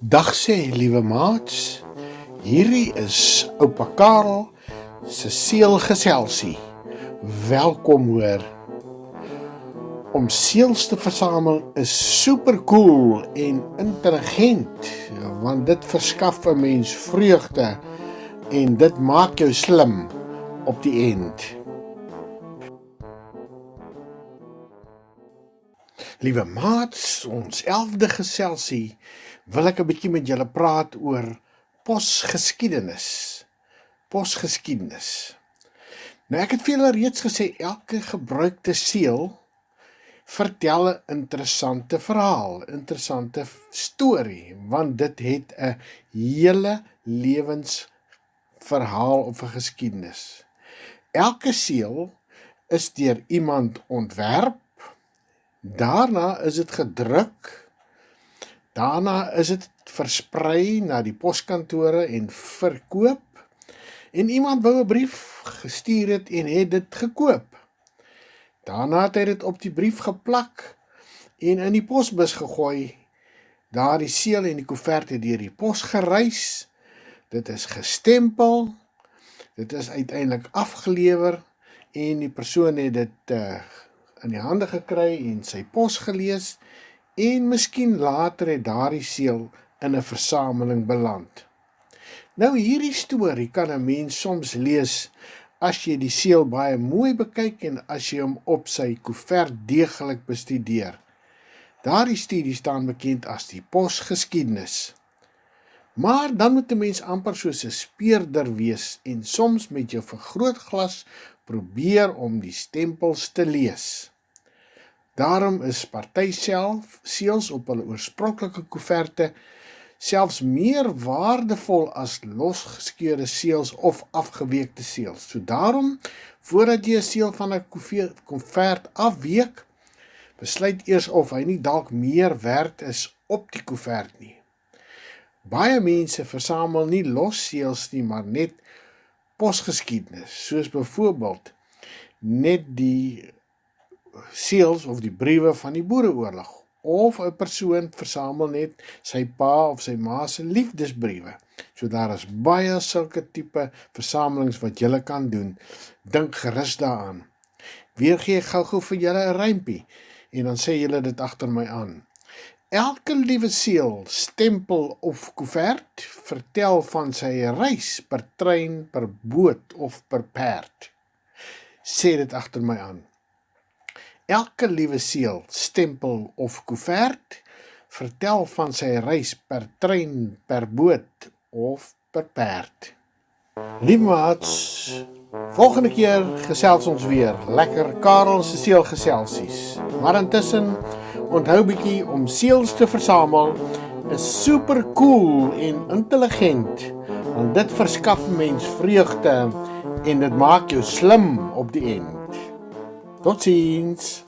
Dag sê, liewe maats. Hierdie is oupa Karel se seelgeselsie. Welkom hoor. Om seels te versamel is super cool en intelligent, want dit verskaf 'n mens vreugde en dit maak jou slim op die end. Liewe maats, ons 11de geselsie wil ek 'n bietjie met julle praat oor posgeskiedenis. Posgeskiedenis. Nou ek het vir julle reeds gesê, elke gebruikte seël vertel 'n interessante verhaal, interessante storie, want dit het 'n hele lewensverhaal of 'n geskiedenis. Elke seël is deur iemand ontwerp, daarna is dit gedruk, daarna is dit versprei na die poskantore en verkoop, en iemand wou 'n brief gestuur het en het dit gekoop. Daarna het hy dit op die brief geplak en in die posbus gegooi. Daar die seël en die koevert het deur die pos gereis. Dit is gestempel. Dit is uiteindelik afgelewer en die persoon het dit in die hande gekry en sy pos gelees en miskien later het daardie seël in 'n versameling beland. Nou hierdie storie kan 'n mens soms lees as jy die seël baie mooi bekyk en as jy hom op sy koevert deeglik bestudeer. Daardie studie staan bekend as die posgeskiedenis. Maar dan moet 'n mens amper soos 'n speurder wees en soms met jou vergrootglas probeer om die stempels te lees. Daarom is party seëls op hulle oorspronklike koeverte selfs meer waardevol as losgeskeurde seëls of afgeweekte seëls. So daarom, voordat jy 'n seël van 'n koevert afweek, besluit eers of hy nie dalk meer werd is op die koevert nie. Baie mense versamel nie los seëls nie, maar net posgeskiedenis, soos byvoorbeeld net die seëls of die briewe van die Boereoorlog. Of 'n persoon versamel net sy pa of sy ma se liefdesbriewe. So daar is baie sulke tipe versamelings wat julle kan doen. Dink gerus daaraan. Weer gee ek gou vir julle 'n rympie en dan sê julle dit agter my aan. Elke liewe seël, stempel of koevert vertel van sy reis per trein, per boot of per perd. Sê dit agter my aan. Elke liewe seël, stempel of koevert vertel van sy reis per trein, per boot of per perd. Liewe maats, volgende keer gesels ons weer. Lekker Karel se seëlgeselsies. Maar intussen, onthou bietjie om seëls te versamel is super cool en intelligent, want dit verskaf mens vreugde en dit maak jou slim op die end. Totsiens!